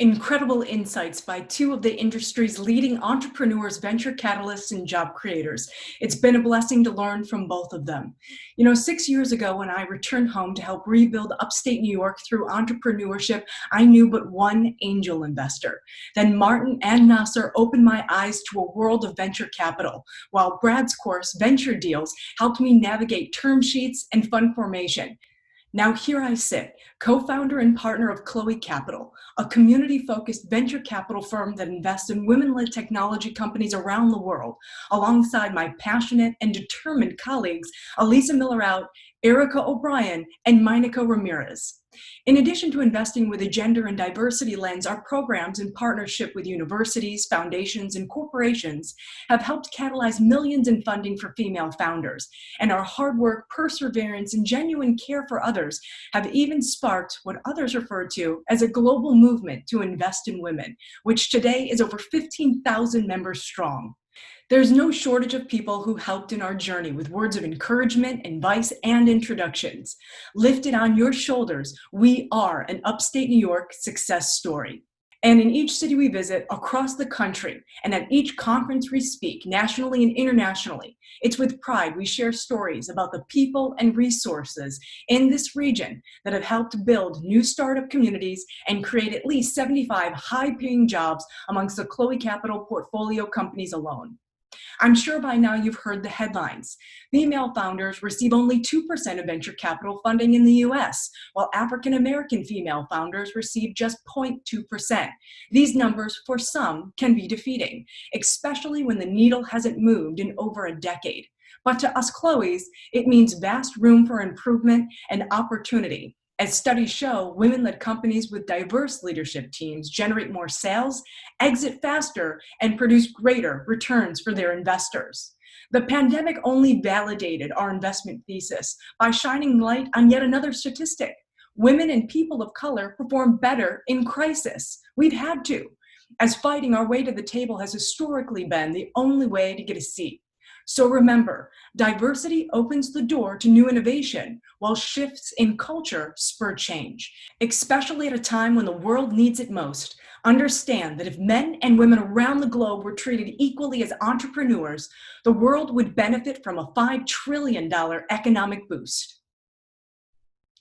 Incredible insights by two of the industry's leading entrepreneurs, venture catalysts, and job creators. It's been a blessing to learn from both of them. 6 years ago, when I returned home to help rebuild upstate New York through entrepreneurship, I knew but one angel investor. Then Martin and Nasser opened my eyes to a world of venture capital, while Brad's course, Venture Deals, helped me navigate term sheets and fund formation. Now here I sit, co-founder and partner of Chloe Capital, a community-focused venture capital firm that invests in women-led technology companies around the world, alongside my passionate and determined colleagues, Elisa Miller-Out, Erica O'Brien, and Monica Ramirez. In addition to investing with a gender and diversity lens, our programs in partnership with universities, foundations, and corporations have helped catalyze millions in funding for female founders. And our hard work, perseverance, and genuine care for others have even sparked what others refer to as a global movement to invest in women, which today is over 15,000 members strong. There's no shortage of people who helped in our journey with words of encouragement, advice, and introductions. Lifted on your shoulders, we are an upstate New York success story. And in each city we visit across the country, and at each conference we speak, nationally and internationally, it's with pride we share stories about the people and resources in this region that have helped build new startup communities and create at least 75 high-paying jobs amongst the Chloe Capital portfolio companies alone. I'm sure by now you've heard the headlines. Female founders receive only 2% of venture capital funding in the US, while African American female founders receive just 0.2%. These numbers, for some, can be defeating, especially when the needle hasn't moved in over a decade. But to us Chloes, it means vast room for improvement and opportunity. As studies show, women-led companies with diverse leadership teams generate more sales, exit faster, and produce greater returns for their investors. The pandemic only validated our investment thesis by shining light on yet another statistic. Women and people of color perform better in crisis. We've had to, as fighting our way to the table has historically been the only way to get a seat. So remember, diversity opens the door to new innovation, while shifts in culture spur change. Especially at a time when the world needs it most, understand that if men and women around the globe were treated equally as entrepreneurs, the world would benefit from a $5 trillion economic boost.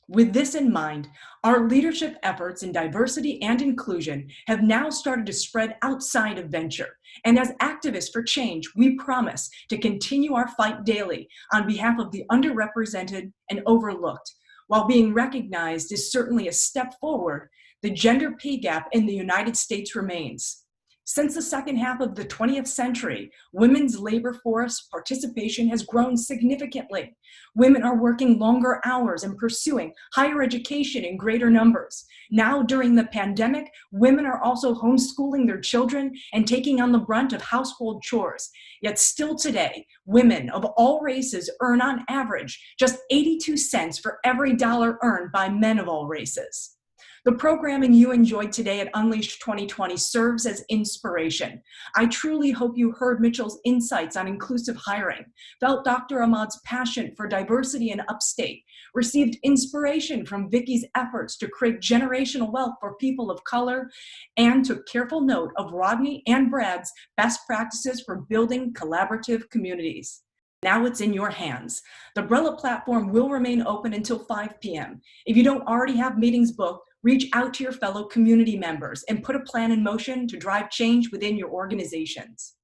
With this in mind, our leadership efforts in diversity and inclusion have now started to spread outside of venture. And as activists for change, we promise to continue our fight daily on behalf of the underrepresented and overlooked. While being recognized is certainly a step forward, the gender pay gap in the United States remains. Since the second half of the 20th century, women's labor force participation has grown significantly. Women are working longer hours and pursuing higher education in greater numbers. Now, during the pandemic, women are also homeschooling their children and taking on the brunt of household chores. Yet still today, women of all races earn on average just 82 cents for every dollar earned by men of all races. The programming you enjoyed today at Unleashed 2020 serves as inspiration. I truly hope you heard Mitchell's insights on inclusive hiring, felt Dr. Ahmad's passion for diversity in upstate, received inspiration from Vicky's efforts to create generational wealth for people of color, and took careful note of Rodney and Brad's best practices for building collaborative communities. Now it's in your hands. The Brella platform will remain open until 5 p.m. If you don't already have meetings booked, reach out to your fellow community members and put a plan in motion to drive change within your organizations.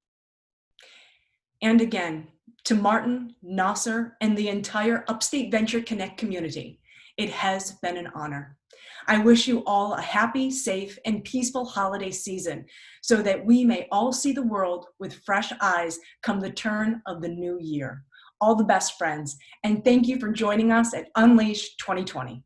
And again, to Martin, Nasser, and the entire Upstate Venture Connect community, it has been an honor. I wish you all a happy, safe, and peaceful holiday season so that we may all see the world with fresh eyes come the turn of the new year. All the best, friends, and thank you for joining us at Unleashed 2020.